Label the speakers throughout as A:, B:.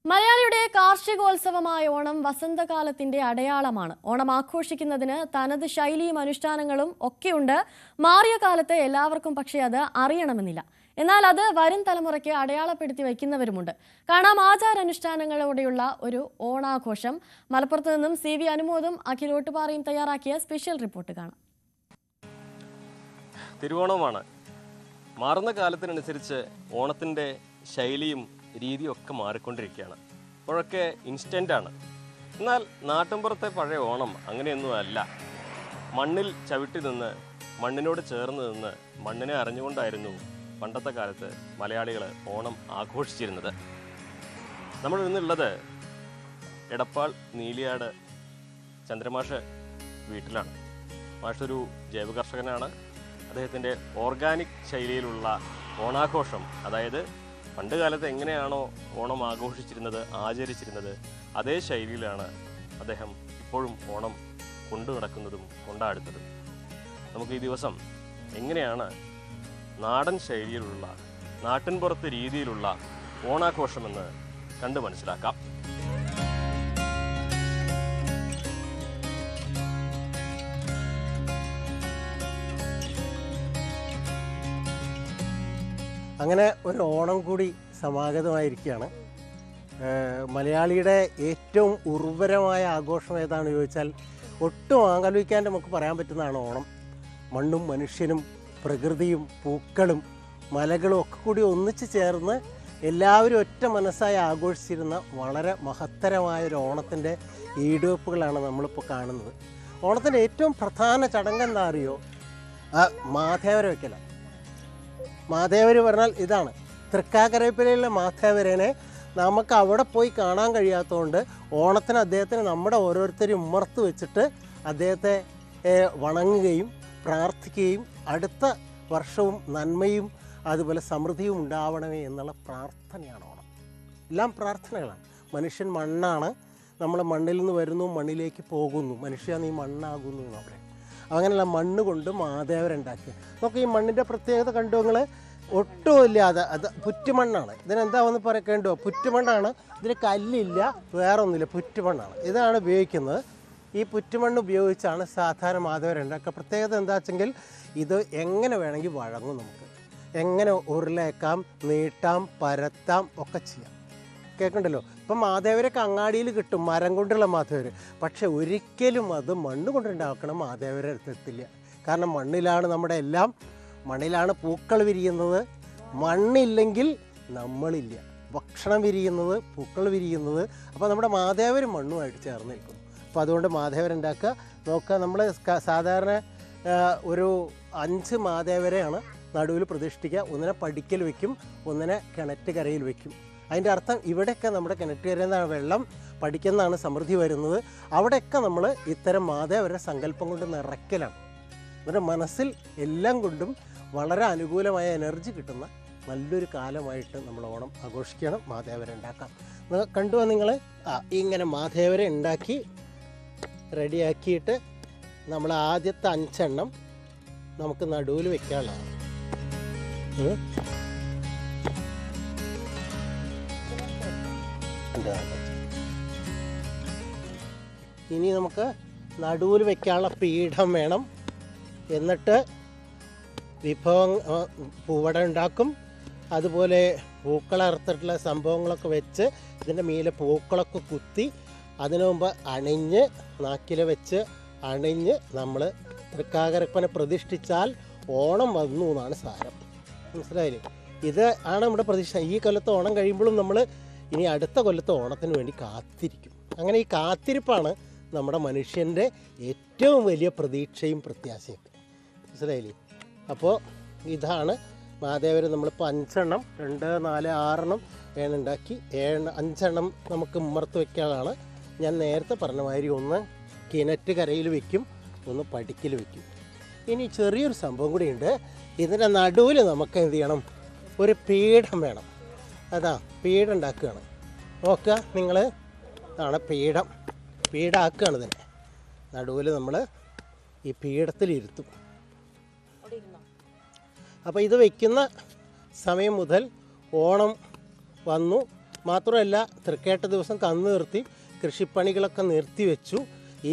A: മലയാളിയുടെ കാർഷികോത്സവമായ ഓണം വസന്തകാലത്തിന്റെ അടയാളമാണ്. ഓണം ആഘോഷിക്കുന്നതിന് തനത് ശൈലിയും അനുഷ്ഠാനങ്ങളും ഒക്കെയുണ്ട്. മാറിയ കാലത്ത് എല്ലാവർക്കും പക്ഷേ അത് അറിയണമെന്നില്ല. എന്നാൽ അത് വരും തലമുറയ്ക്ക് അടയാളപ്പെടുത്തി വയ്ക്കുന്നവരുമുണ്ട്. കാണാം ആചാരാനുഷ്ഠാനങ്ങളോടെയുള്ള ഒരു ഓണാഘോഷം. മലപ്പുറത്ത് നിന്നും CV അനുമോദും അഖിലോട്ടുപാറയും തയ്യാറാക്കിയ സ്പെഷ്യൽ റിപ്പോർട്ട് കാണാം.
B: തിരുവോണമാണ്. മാറുന്ന കാലത്തിനനുസരിച്ച് ഓണത്തിൻ്റെ ശൈലിയും രീതിയൊക്കെ മാറിക്കൊണ്ടിരിക്കുകയാണ്. ഇപ്പോഴൊക്കെ ഇൻസ്റ്റൻ്റാണ്. എന്നാൽ നാട്ടിൻപുറത്തെ പഴയ ഓണം അങ്ങനെയൊന്നും അല്ല. മണ്ണിൽ ചവിട്ടി നിന്ന്, മണ്ണിനോട് ചേർന്ന് നിന്ന്, മണ്ണിനെ അറിഞ്ഞുകൊണ്ടായിരുന്നു പണ്ടത്തെ കാലത്ത് മലയാളികൾ ഓണം ആഘോഷിച്ചിരുന്നത്. നമ്മൾ ഇന്നുള്ളത് എടപ്പാൾ നീലിയാട് ചന്ദ്രമാഷ് വീട്ടിലാണ്. മാഷൊരു ജൈവ കർഷകനാണ്. അദ്ദേഹത്തിൻ്റെ ഓർഗാനിക് ശൈലിയിലുള്ള ഓണാഘോഷം, അതായത് പണ്ട് കാലത്ത് എങ്ങനെയാണോ ഓണം ആഘോഷിച്ചിരുന്നത്, ആചരിച്ചിരുന്നത്, അതേ ശൈലിയിലാണ് അദ്ദേഹം ഇപ്പോഴും ഓണം കൊണ്ടു നടക്കുന്നതും കൊണ്ടാടുന്നതും. നമുക്ക് ഈ ദിവസം എങ്ങനെയാണ് നാടൻ ശൈലിയിലുള്ള, നാട്ടിൻപുറത്ത് രീതിയിലുള്ള ഓണാഘോഷമെന്ന് കണ്ടു മനസ്സിലാക്കാം.
C: അങ്ങനെ ഒരു ഓണം കൂടി സമാഗതമായിരിക്കുകയാണ്. മലയാളിയുടെ ഏറ്റവും ഉർവരമായ ആഘോഷം ഏതാണെന്ന് ചോദിച്ചാൽ ഒട്ടും ആലോചിക്കാൻ നമുക്ക് പറയാൻ പറ്റുന്നതാണ് ഓണം. മണ്ണും മനുഷ്യനും പ്രകൃതിയും പൂക്കളും മലകളും ഒക്കെ കൂടി ഒന്നിച്ചു ചേർന്ന് എല്ലാവരും ഒറ്റ മനസ്സായി ആഘോഷിച്ചിരുന്ന വളരെ മഹത്തരമായൊരു ഓണത്തിൻ്റെ ഈടുവെപ്പുകളാണ് നമ്മളിപ്പോൾ കാണുന്നത്. ഓണത്തിൻ്റെ ഏറ്റവും പ്രധാന ചടങ്ങ് എന്താ അറിയോ? മാതേവര വയ്ക്കലാണ്. മാതേവര് പറഞ്ഞാൽ ഇതാണ്. തൃക്കാക്കരപ്പള്ളിയിലെ മാതേവരനെ നമുക്ക് അവിടെ പോയി കാണാൻ കഴിയാത്തതുകൊണ്ട് ഓണത്തിന് അദ്ദേഹത്തിന് നമ്മുടെ ഓരോരുത്തരും ഉമ്മർത്ത് വെച്ചിട്ട് അദ്ദേഹത്തെ വണങ്ങുകയും പ്രാർത്ഥിക്കുകയും അടുത്ത വർഷവും നന്മയും അതുപോലെ സമൃദ്ധിയും ഉണ്ടാവണമേ എന്നുള്ള പ്രാർത്ഥനയാണ് ഓണം. എല്ലാം പ്രാർത്ഥനകളാണ്. മനുഷ്യൻ മണ്ണാണ്. നമ്മൾ മണ്ണിൽ നിന്ന് വരുന്നു, മണ്ണിലേക്ക് പോകുന്നു. മനുഷ്യ നീ മണ്ണാകുന്നു അവിടെ. അങ്ങനെയുള്ള മണ്ണ് കൊണ്ട് മാതേവരുണ്ടാക്കി. നമുക്ക് ഈ മണ്ണിൻ്റെ പ്രത്യേകത കണ്ടു. നിങ്ങൾ ഒട്ടുമില്ലാതെ അത് പുറ്റുമണ്ണാണ്. ഇതിനെന്താ ഒന്ന് പറയേണ്ടോ? പുറ്റുമണ്ണാണ്. ഇതിന് കല്ലില്ല, വേറെ ഒന്നുമില്ല, പുറ്റുമണ്ണാണ്. ഇതാണ് ഉപയോഗിക്കുന്നത്. ഈ പുറ്റുമണ്ണ് ഉപയോഗിച്ചാണ് സാധാരണ മാതേവരുണ്ടാക്കുക. പ്രത്യേകത എന്താ വെച്ചെങ്കിൽ ഇത് എങ്ങനെ വേണമെങ്കിൽ വഴങ്ങും. നമുക്ക് എങ്ങനെ ഉരുളേക്കാം, നീട്ടാം, പരത്താം ഒക്കെ ചെയ്യാം. കേൾക്കണ്ടല്ലോ. ഇപ്പം മാതേവരൊക്കെ അങ്ങാടിയിൽ കിട്ടും, മരം കൊണ്ടുള്ള മാതേവര്. പക്ഷെ ഒരിക്കലും അത് മണ്ണ് കൊണ്ടുണ്ടാക്കണം മാതേവരെ എടുത്തെത്തില്ല. കാരണം മണ്ണിലാണ് നമ്മുടെ എല്ലാം. മണ്ണിലാണ് പൂക്കൾ വിരിയുന്നത്. മണ്ണില്ലെങ്കിൽ നമ്മളില്ല. ഭക്ഷണം വിരിയുന്നത്, പൂക്കൾ വിരിയുന്നത്. അപ്പോൾ നമ്മുടെ മാതേവരും മണ്ണുമായിട്ട് ചേർന്ന് നിൽക്കുന്നു. അപ്പോൾ അതുകൊണ്ട് മാതേവരുണ്ടാക്കുക. നോക്കുക, നമ്മൾ സാധാരണ ഒരു 5 മാതേവരെയാണ് നടുവിൽ പ്രതിഷ്ഠിക്കുക. ഒന്നിനെ പടിക്കൽ വയ്ക്കും, ഒന്നിനെ കിണറ്റുകരയിൽ വയ്ക്കും. അതിൻ്റെ അർത്ഥം ഇവിടെയൊക്കെ നമ്മുടെ കിണറ്റുകരയിൽ നിന്നാണ് വെള്ളം, പഠിക്കുന്നതാണ് സമൃദ്ധി വരുന്നത്. അവിടെയൊക്കെ നമ്മൾ ഇത്തരം മാതേവരുടെ സങ്കല്പം കൊണ്ട് നിറയ്ക്കലാണ്. നമ്മുടെ മനസ്സിൽ എല്ലാം കൊണ്ടും വളരെ അനുകൂലമായ എനർജി കിട്ടുന്ന നല്ലൊരു കാലമായിട്ട് നമ്മൾ ഓണം ആഘോഷിക്കണം. മാതേവരെ ഉണ്ടാക്കാം. കണ്ടുവാ നിങ്ങൾ? ഇങ്ങനെ മാതേവരെ ഉണ്ടാക്കി റെഡിയാക്കിയിട്ട് നമ്മൾ ആദ്യത്തെ 5 എണ്ണം നമുക്ക് നടുവിൽ വെക്കാനുള്ളതാണ്. ഇനി നമുക്ക് നടുവിൽ വെക്കാനുള്ള പീഠം വേണം. എന്നിട്ട് പൂവട ഉണ്ടാക്കും. അതുപോലെ പൂക്കളറുത്തിട്ടുള്ള സംഭവങ്ങളൊക്കെ വെച്ച് ഇതിൻ്റെ മീലെ പൂക്കളൊക്കെ കുത്തി അതിനു മുമ്പ് അണിഞ്ഞ് നാക്കിൽ വെച്ച് അണിഞ്ഞ് നമ്മൾ തൃക്കാക്കരപ്പനെ പ്രതിഷ്ഠിച്ചാൽ ഓണം വന്നു എന്നാണ് സാരം. മനസ്സിലായില്ലേ? ഇത് ആണ് നമ്മുടെ പ്രതീക്ഷ. ഈ കൊല്ലത്തെ ഓണം കഴിയുമ്പോഴും നമ്മൾ ഇനി അടുത്ത കൊല്ലത്തെ ഓണത്തിന് വേണ്ടി കാത്തിരിക്കും. അങ്ങനെ ഈ കാത്തിരിപ്പാണ് നമ്മുടെ മനുഷ്യൻ്റെ ഏറ്റവും വലിയ പ്രതീക്ഷയും പ്രത്യാശയൊക്കെ. മനസ്സിലായില്ലേ? അപ്പോൾ ഇതാണ് മാതേവർ. നമ്മളിപ്പോൾ 5 എണ്ണം 2, 4, 6 എണ്ണം ഉണ്ടാക്കി 5 എണ്ണം നമുക്ക് ഉമ്മർത്ത് വയ്ക്കാനാണ്. ഞാൻ നേരത്തെ പറഞ്ഞ മാതിരി ഒന്ന് കിണറ്റ് കരയിൽ വയ്ക്കും, ഒന്ന് പടിക്കൽ വയ്ക്കും. ഇനി ചെറിയൊരു സംഭവം കൂടിയുണ്ട്. ഇതിൻ്റെ നടുവിൽ നമുക്ക് എന്ത് ചെയ്യണം? ഒരു പീഠം വേണം. അതാ പീഠം ഉണ്ടാക്കുകയാണ്. നോക്കുക നിങ്ങൾ, ആണ് പീഠം. പീഠാക്കുകയാണ് ഇതിനെ. നടുവിൽ നമ്മൾ ഈ പീഠത്തിലിരുത്തും. അപ്പോൾ ഇത് വയ്ക്കുന്ന സമയം മുതൽ ഓണം വന്നു മാത്രമല്ല തൃക്കേട്ട ദിവസം കന്ന് നിർത്തി കൃഷിപ്പണികളൊക്കെ നിർത്തിവെച്ചു.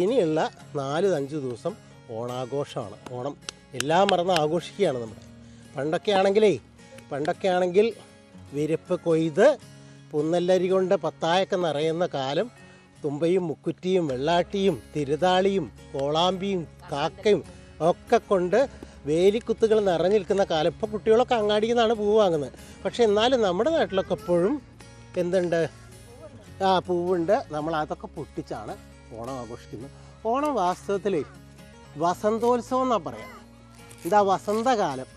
C: ഇനിയുള്ള 4-5 ദിവസം ഓണാഘോഷമാണ്. ഓണം എല്ലാം മറന്ന് ആഘോഷിക്കുകയാണ് നമ്മൾ. പണ്ടൊക്കെ ആണെങ്കിൽ വിരിപ്പ് കൊയ്ത് പുന്നല്ലരി കൊണ്ട് പത്തായൊക്കെ നിറയുന്ന കാലം, തുമ്പയും മുക്കുറ്റിയും വെള്ളാട്ടിയും തിരുതാളിയും കോളാമ്പിയും കാക്കയും ഒക്കെ കൊണ്ട് വേലിക്കുത്തുകൾ നിറഞ്ഞു നിൽക്കുന്ന കാലം. ഇപ്പോൾ കുട്ടികളൊക്കെ അങ്ങാടിയിൽ നിന്നാണ് പൂവ് വാങ്ങുന്നത്. പക്ഷേ എന്നാലും നമ്മുടെ നാട്ടിലൊക്കെ എപ്പോഴും എന്തുണ്ട്, പൂവുണ്ട്. നമ്മൾ അതൊക്കെ പൊട്ടിച്ചാണ് ഓണം ആഘോഷിക്കുന്നത്. ഓണം വാസ്തവത്തിൽ വസന്തോത്സവം എന്നാണ് പറയാം. ഇതാ വസന്തകാലം,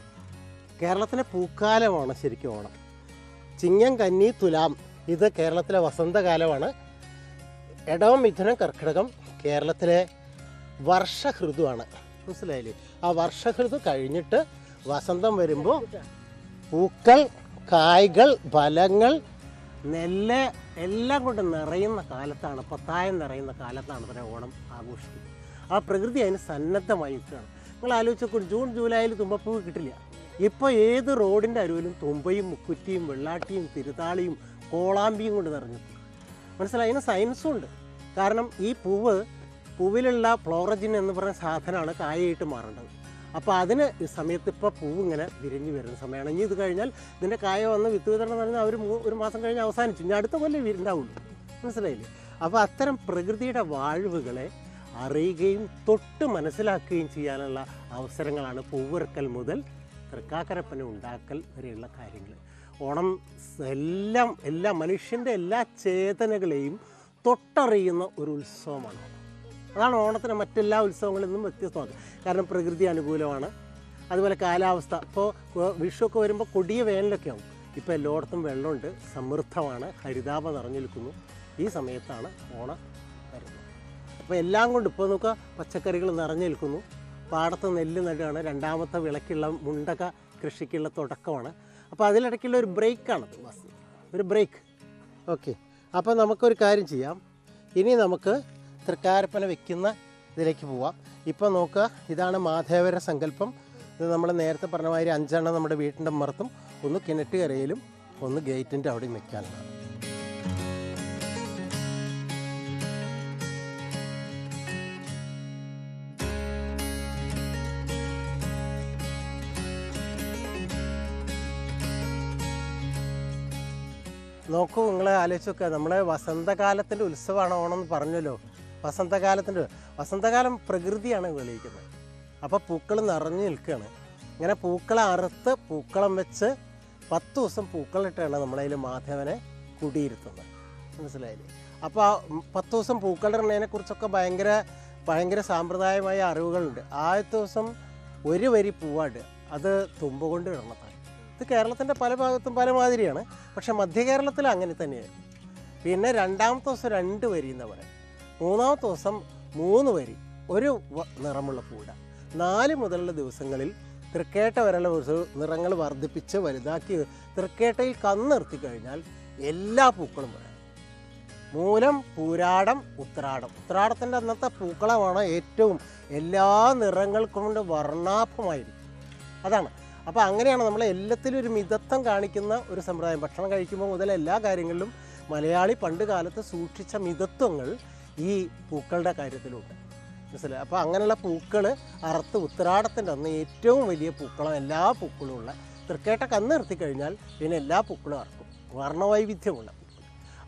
C: കേരളത്തിലെ പൂക്കാലമാണ് ശരിക്കും ഓണം. ചിങ്ങം കന്നി തുലാം ഇത് കേരളത്തിലെ വസന്തകാലമാണ്. ഇടവം മിഥുനം കർക്കിടകം കേരളത്തിലെ വർഷഹൃതുവാണ്. മനസ്സിലായില്ലേ? ആ വർഷഹൃതു കഴിഞ്ഞിട്ട് വസന്തം വരുമ്പോൾ പൂക്കൾ, കായ്കൾ, ഫലങ്ങൾ, നെല്ല് എല്ലാം കൊണ്ട് നിറയുന്ന കാലത്താണ്, പത്തായം നിറയുന്ന കാലത്താണ് ഇവിടെ ഓണം ആഘോഷിക്കുന്നത്. ആ പ്രകൃതി അതിന് സന്നദ്ധമായി നിൽക്കുകയാണ്. നിങ്ങൾ ആലോചിച്ച് നോക്കൂ, ജൂൺ ജൂലൈയിൽ തുമ്പപ്പൂ കിട്ടില്ല. ഇപ്പോൾ ഏത് റോഡിൻ്റെ അരുവിലും തുമ്പയും മുക്കുറ്റിയും വെള്ളാട്ടിയും തിരുതാളിയും കോളാമ്പിയും കൊണ്ട് നിറഞ്ഞു. മനസ്സിലായി? അതിന് സയൻസും ഉണ്ട്. കാരണം ഈ പൂവിലുള്ള ഫ്ലോറജിൻ എന്ന് പറയുന്ന സാധനമാണ് കായായിട്ട് മാറേണ്ടത്. അപ്പോൾ അതിന് ഈ സമയത്ത് ഇപ്പോൾ പൂവ് ഇങ്ങനെ വിരിഞ്ഞ് വരുന്ന സമയമാണ്. ഇനി ഇത് കഴിഞ്ഞാൽ ഇതിൻ്റെ കായ വന്ന് വിത്ത് വിതരണം പറഞ്ഞാൽ ഒരു മാസം കഴിഞ്ഞ് അവസാനിച്ചു. ഇനി അടുത്ത കൊല്ലം ഉണ്ടാവുള്ളൂ. മനസ്സിലായില്ലേ? അപ്പോൾ അത്തരം പ്രകൃതിയുടെ വാഴ്വുകളെ അറിയുകയും തൊട്ട് മനസ്സിലാക്കുകയും ചെയ്യാനുള്ള അവസരങ്ങളാണ് പൂവിറക്കൽ മുതൽ തൃക്കാക്കരപ്പന ഉണ്ടാക്കൽ വരെയുള്ള കാര്യങ്ങൾ. ഓണം എല്ലാ മനുഷ്യൻ്റെ എല്ലാ ചേതനകളെയും തൊട്ടറിയുന്ന ഒരു ഉത്സവമാണ്. അതാണ് ഓണത്തിന് മറ്റെല്ലാ ഉത്സവങ്ങളിൽ നിന്നും വ്യത്യസ്തമാക്കുക. കാരണം പ്രകൃതി അനുകൂലമാണ്. അതുപോലെ കാലാവസ്ഥ. ഇപ്പോൾ വിഷുവൊക്കെ വരുമ്പോൾ കൊടിയ വേനലൊക്കെ ആവും. ഇപ്പോൾ എല്ലായിടത്തും വെള്ളമുണ്ട്, സമൃദ്ധമാണ്, ഹരിതാപം നിറഞ്ഞു നിൽക്കുന്നു. ഈ സമയത്താണ് ഓണം വരുന്നത്. അപ്പോൾ എല്ലാം കൊണ്ട് ഇപ്പോൾ നോക്കുക, പച്ചക്കറികൾ നിറഞ്ഞു നിൽക്കുന്നു, പാടത്ത് നെല്ല് നടുകയാണ്, രണ്ടാമത്തെ വിളക്കുള്ള മുണ്ടക കൃഷിക്കുള്ള തുടക്കമാണ്. അപ്പോൾ അതിലിടയ്ക്കുള്ള ഒരു ബ്രേക്കാണത്, ഒരു ബ്രേക്ക്. ഓക്കെ, അപ്പോൾ നമുക്കൊരു കാര്യം ചെയ്യാം. ഇനി നമുക്ക് തൃക്കാരപ്പന വെക്കുന്ന ഇതിലേക്ക് പോവാം. ഇപ്പോൾ നോക്കുക, ഇതാണ് മാധേവര സങ്കല്പം. ഇത് നമ്മൾ നേരത്തെ പറഞ്ഞ മാതിരി 5 എണ്ണം നമ്മുടെ വീട്ടിൻ്റെ പുറത്തും, ഒന്ന് കിണറ്റുകരയിലും, ഒന്ന് ഗേറ്റിൻ്റെ അവിടെയും വെക്കാനുള്ളതാണ്. നോക്കൂ, നിങ്ങൾ ആലോചിച്ച് നോക്കുക, നമ്മളെ വസന്തകാലത്തിൻ്റെ ഉത്സവമാണ് ഓണം എന്ന് പറഞ്ഞല്ലോ. വസന്തകാലം പ്രകൃതിയാണ് വെളിയിക്കുന്നത്. അപ്പോൾ പൂക്കൾ നിറഞ്ഞു നിൽക്കുകയാണ്. ഇങ്ങനെ പൂക്കളെ അറുത്ത് പൂക്കളം വെച്ച് 10 ദിവസം പൂക്കളിട്ടാണ് നമ്മളതിൽ മാധവനെ കുടിയിരുത്തുന്നത്. മനസ്സിലായില്ലേ? അപ്പോൾ 10 ദിവസം പൂക്കളിടുന്നതിനെ കുറിച്ചൊക്കെ ഭയങ്കര സാമ്പ്രദായമായ അറിവുകളുണ്ട്. ആദ്യത്തെ ദിവസം ഒരു വരി പൂവാട്, അത് തുമ്പ കൊണ്ട് ഇടണതാണ്. ഇത് കേരളത്തിൻ്റെ പല ഭാഗത്തും പല മാതിരിയാണ്. പക്ഷേ മധ്യ കേരളത്തിൽ അങ്ങനെ തന്നെയാണ്. പിന്നെ രണ്ടാമത്തെ ദിവസം 2 വരി എന്ന് പറയും. മൂന്നാമത്തെ ദിവസം 3 വരി, ഒരു നിറമുള്ള പൂട. 4 മുതലുള്ള ദിവസങ്ങളിൽ തൃക്കേട്ട വരെയുള്ള നിറങ്ങൾ വർദ്ധിപ്പിച്ച് വലുതാക്കി തൃക്കേട്ടയിൽ കന്നിർത്തി കഴിഞ്ഞാൽ എല്ലാ പൂക്കളും വരാം. മൂലം, പൂരാടം, ഉത്രാടത്തിൻ്റെ അന്നത്തെ പൂക്കളമാണ് ഏറ്റവും എല്ലാ നിറങ്ങൾ കൊണ്ട് വർണ്ണാഭമായിരിക്കും. അതാണ്. അപ്പോൾ അങ്ങനെയാണ് നമ്മൾ എല്ലാത്തിലും ഒരു മിതത്വം കാണിക്കുന്ന ഒരു സമ്പ്രദായം. ഭക്ഷണം കഴിക്കുമ്പോൾ മുതൽ എല്ലാ കാര്യങ്ങളിലും മലയാളി പണ്ട് കാലത്ത് സൂക്ഷിച്ച മിതത്വങ്ങൾ ഈ പൂക്കളുടെ കാര്യത്തിലുണ്ട്. മനസ്സിലായി? അപ്പോൾ അങ്ങനെയുള്ള പൂക്കൾ അറുത്ത് ഉത്രാടത്തിൻ്റെ അന്ന് ഏറ്റവും വലിയ പൂക്കളം എല്ലാ പൂക്കളും ഉള്ള തൃക്കേട്ട കന്ന് നിർത്തി കഴിഞ്ഞാൽ പിന്നെ എല്ലാ പൂക്കളും അറക്കും. വർണ്ണവൈവിധ്യമുള്ള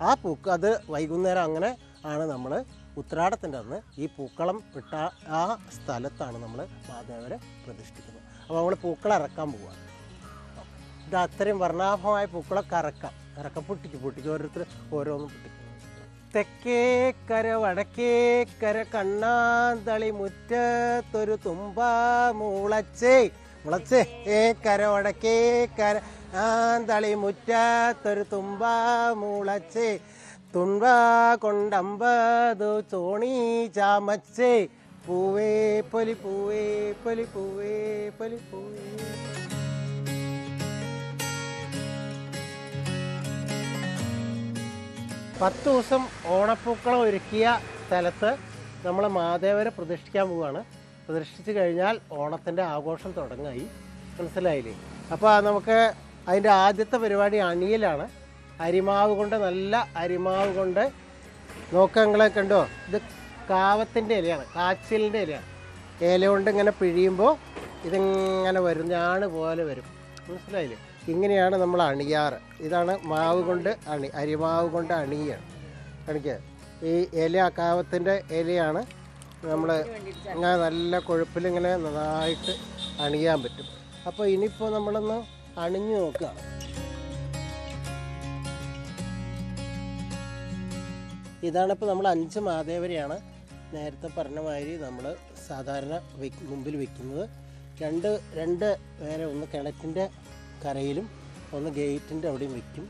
C: ആ അത് വൈകുന്നേരം അങ്ങനെ ആണ് നമ്മൾ ഉത്രാടത്തിൻ്റെ അന്ന് ഈ പൂക്കളം ഇട്ട ആ സ്ഥലത്താണ് നമ്മൾ മാധവരെ പ്രതിഷ്ഠിക്കുന്നത്. അപ്പോൾ നമ്മൾ പൂക്കളറക്കാൻ പോവുക. ഇത് അത്രയും വർണ്ണാഭമായ പൂക്കളൊക്കെ ഇറക്കം പൊട്ടിക്കും ഓരോരുത്തർ ഓരോന്നും പൊട്ടിക്കും. തെക്കേക്കര വടക്കേക്കര കണ്ണാന്തളി മുറ്റത്തൊരു തുമ്പ മുളച്ചേ കര വടക്കേക്കര ആന്തളി മുറ്റത്തൊരു തുമ്പ മുളച്ചേ തുമ്പ കൊണ്ടമ്പതു ചോണി ചാമച്ചേ പൂവേ പൊലി പൂവേ പൊലി പൂവേ പൊലി പൂവേ. പത്ത് ദിവസം ഓണപ്പൂക്കളം ഒരുക്കിയ സ്ഥലത്ത് നമ്മൾ മാധവരെ പ്രതിഷ്ഠിക്കാൻ പോവുകയാണ്. പ്രതിഷ്ഠിച്ച് കഴിഞ്ഞാൽ ഓണത്തിൻ്റെ ആഘോഷം തുടങ്ങായി. മനസ്സിലായില്ലേ? അപ്പോൾ നമുക്ക് അതിൻ്റെ ആദ്യത്തെ പരിപാടി അണിയലാണ്. അരിമാവ് കൊണ്ട്, നല്ല അരിമാവ് കൊണ്ട് നോക്കുക. നിങ്ങളെ കണ്ടോ, ഇത് കാവത്തിൻ്റെ ഇലയാണ്, കാച്ചിലിൻ്റെ ഇലയാണ്. ഇല കൊണ്ട് ഇങ്ങനെ പിഴിയുമ്പോൾ ഇതിങ്ങനെ വരും, ഞാണ് പോലെ വരും. മനസ്സിലായില്ലേ? ഇങ്ങനെയാണ് നമ്മൾ അണിയാറ്. ഇതാണ് മാവ് കൊണ്ട് അരിമാവ് കൊണ്ട് അണിയാണ് കാണിക്കുക. ഈ ഇല കാവത്തിൻ്റെ ഇലയാണ് നമ്മൾ ഇങ്ങനെ നല്ല കൊഴുപ്പിലിങ്ങനെ നന്നായിട്ട് അണിയാൻ പറ്റും. അപ്പോൾ ഇനിയിപ്പോൾ നമ്മളൊന്ന് അണിഞ്ഞു നോക്കുകയാണ്. ഇതാണിപ്പോൾ നമ്മൾ 5 മാതേവരെയാണ് നേരത്തെ പറഞ്ഞ മാതിരി നമ്മൾ സാധാരണ മുമ്പിൽ വെക്കുന്നത്. രണ്ട് വേറെ, ഒന്ന് കിണറ്റിൻ്റെ കരയിലും ഒന്ന് ഗേറ്റിൻ്റെ അവിടെയും വയ്ക്കും.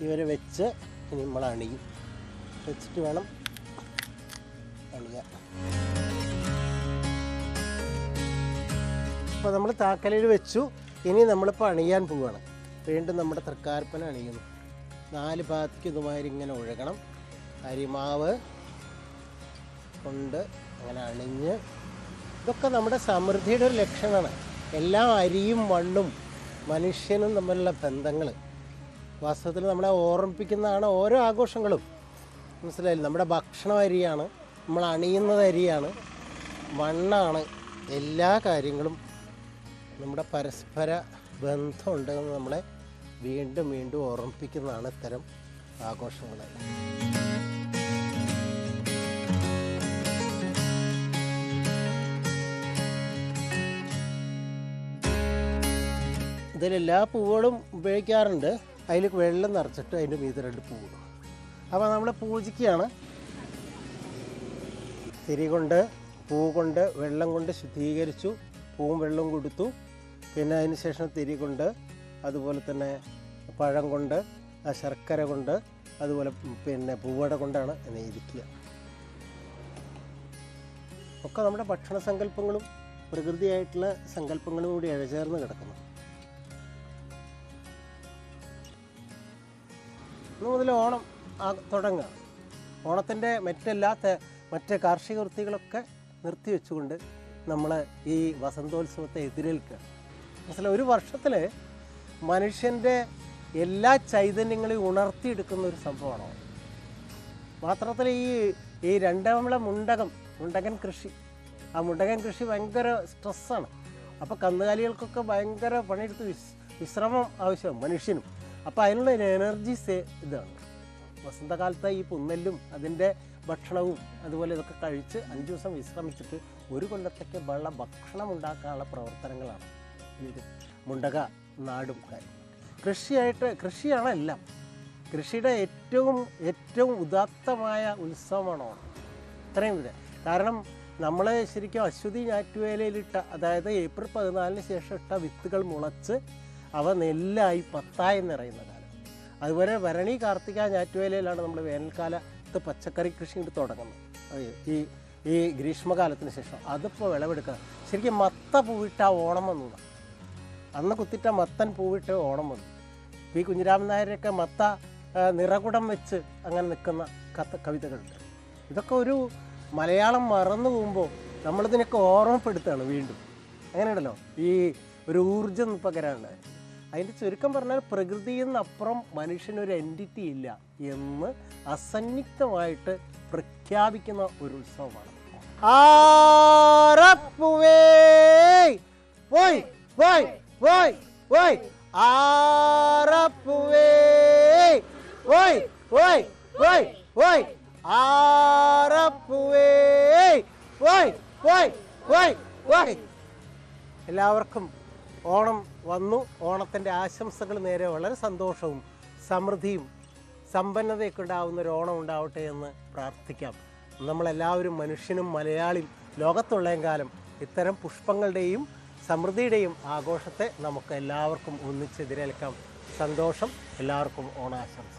C: ഇവരെ വെച്ച് ഇനി നമ്മൾ അണിയും, വെച്ചിട്ട് വേണം അണിയാൻ. അപ്പോൾ നമ്മൾ താക്കലയിൽ വെച്ചു. ഇനി നമ്മളിപ്പോൾ അണിയാൻ പോവുകയാണ്. വീണ്ടും നമ്മുടെ തൃക്കാർപ്പന അണിയുന്നു. 4 ഭാഗത്തേക്ക് ഇതുമാതിരി ഇങ്ങനെ ഒഴുകണം. അരിമാവ് കൊണ്ട് അങ്ങനെ അണിഞ്ഞ്, ഇതൊക്കെ നമ്മുടെ സമൃദ്ധിയുടെ ഒരു ലക്ഷണമാണ്. എല്ലാം അരിയും മണ്ണും മനുഷ്യനും തമ്മിലുള്ള ബന്ധങ്ങൾ വാസ്തവത്തിൽ നമ്മളെ ഓർമ്മിപ്പിക്കുന്നതാണ് ഓരോ ആഘോഷങ്ങളും. മനസ്സിലായില്ല? നമ്മുടെ ഭക്ഷണം അരിയാണ്, നമ്മൾ അണിയുന്നത് അരിയാണ്, മണ്ണാണ്. എല്ലാ കാര്യങ്ങളും നമ്മുടെ പരസ്പര ബന്ധമുണ്ടെന്ന് നമ്മളെ വീണ്ടും വീണ്ടും ഓർമ്മിപ്പിക്കുന്നതാണ് ഇത്തരം ആഘോഷങ്ങൾ. ഇതിലെല്ലാ പൂവുകളും ഉപയോഗിക്കാറുണ്ട്. അതിൽ വെള്ളം നിറച്ചിട്ട് അതിൻ്റെ മീതെ 2 പൂവ്. അപ്പോൾ നമ്മൾ പൂജിക്കുകയാണ്. തിരി കൊണ്ട്, പൂ കൊണ്ട്, വെള്ളം കൊണ്ട് ശുദ്ധീകരിച്ചു. പൂവും വെള്ളവും കൊടുത്തു. പിന്നെ അതിന് ശേഷം തിരി കൊണ്ട്, അതുപോലെ തന്നെ പഴം കൊണ്ട്, ശർക്കര കൊണ്ട്, അതുപോലെ പിന്നെ പൂവട കൊണ്ടാണ് ഇരിക്കുക. ഒക്കെ നമ്മുടെ ഭക്ഷണ സങ്കല്പങ്ങളും പ്രകൃതിയായിട്ടുള്ള സങ്കല്പങ്ങളും കൂടി ഇഴചേർന്ന് കിടക്കുന്നു. ഇന്ന് മുതൽ ഓണം തുടങ്ങുക. ഓണത്തിൻ്റെ മറ്റ് കാർഷിക വൃത്തികളൊക്കെ നിർത്തിവെച്ചുകൊണ്ട് നമ്മൾ ഈ വസന്തോത്സവത്തെ എതിരേൽക്കുക. മനസ്സിലായി? ഒരു വർഷത്തിൽ മനുഷ്യൻ്റെ എല്ലാ ചൈതന്യങ്ങളെയും ഉണർത്തിയെടുക്കുന്ന ഒരു സംഭവമാണ്. മാത്രത്തിൽ ഈ രണ്ടാമത്തെ മുണ്ടകൻ കൃഷി, ആ മുണ്ടകൻ കൃഷി ഭയങ്കര സ്ട്രെസ്സാണ്. അപ്പോൾ കന്നുകാലികൾക്കൊക്കെ ഭയങ്കര പണിയെടുത്ത് വിശ്രമം ആവശ്യമാണ് മനുഷ്യനും. അപ്പോൾ അതിനുള്ള ഒരു എനർജി ഇതാണ്. വസന്തകാലത്ത് ഈ പുന്നെല്ലും അതിൻ്റെ ഭക്ഷണവും അതുപോലെ ഇതൊക്കെ കഴിച്ച് 5 ദിവസം വിശ്രമിച്ചിട്ട് 1 കൊല്ലത്തേക്ക് ഭക്ഷണം ഉണ്ടാക്കാനുള്ള പ്രവർത്തനങ്ങളാണ് ഇത് മുണ്ടക നാടും കാര്യം. കൃഷിയാണ് എല്ലാം. കൃഷിയുടെ ഏറ്റവും ഉദാത്തമായ ഉത്സവമാണ് ഓണം. ഇത്രയും ഇത് കാരണം നമ്മൾ ശരിക്കും അശ്വതി ഞാറ്റുവേലയിലിട്ട, അതായത് ഏപ്രിൽ 14 ശേഷം ഇട്ട വിത്തുകൾ മുളച്ച് അവ നെല്ലായി പത്തായി നിറയുന്ന കാലം. അതുപോലെ ഭരണി കാർത്തിക ഞാറ്റുവേലയിലാണ് നമ്മൾ വേനൽക്കാലത്ത് പച്ചക്കറി കൃഷി തുടങ്ങുന്നത്. ഈ ഗ്രീഷ്മകാലത്തിന് ശേഷം അതിപ്പോൾ വിളവെടുക്കുക. ശരിക്കും മത്ത പൂവിട്ട ഓണം വന്നതാണ്. അന്ന് കുത്തിട്ട മത്തൻ പൂവിട്ട് ഓണം വന്നു. ഈ കുഞ്ഞിരാമൻ നായരെയൊക്കെ മത്ത നിറകുടം വെച്ച് അങ്ങനെ നിൽക്കുന്ന കവിതകളുണ്ട്. ഇതൊക്കെ ഒരു മലയാളം മറന്നു പോകുമ്പോൾ നമ്മളിതിനൊക്കെ ഓർമ്മപ്പെടുത്തുകയാണ് വീണ്ടും. അങ്ങനെയുണ്ടല്ലോ, ഈ ഒരു ഊർജ്ജം പകരാനുണ്ട്. അതിൻ്റെ ചുരുക്കം പറഞ്ഞാൽ പ്രകൃതിയിൽ നിന്നപ്പുറം മനുഷ്യനൊരു എൻറ്റിറ്റി ഇല്ല എന്ന് അസന്നിഗ്ധമായിട്ട് പ്രഖ്യാപിക്കുന്ന ഒരു ഉത്സവമാണ്. ആരപ്പുവേ പോയ് പോയ് പോയ് പോയ് ആരപ്പുവേ പോയ് പോയ് പോയ് പോയ് ആരപ്പുവേ പോയ് പോയ് പോയ് പോയ്. എല്ലാവർക്കും ഓണം വന്നു. ഓണത്തിൻ്റെ ആശംസകൾ നേരെ. വളരെ സന്തോഷവും സമൃദ്ധിയും സമ്പന്നതയൊക്കെ ഉണ്ടാകുന്ന ഒരു ഓണം ഉണ്ടാവട്ടെ എന്ന് പ്രാർത്ഥിക്കാം. നമ്മളെല്ലാവരും മനുഷ്യനും മലയാളിയും ലോകത്തുള്ളയും കാലം ഇത്തരം പുഷ്പങ്ങളുടെയും സമൃദ്ധിയുടെയും ആഘോഷത്തെ നമുക്ക് എല്ലാവർക്കും ഒന്നിച്ചെതിരേൽക്കാം. സന്തോഷം. എല്ലാവർക്കും ഓണാശംസ.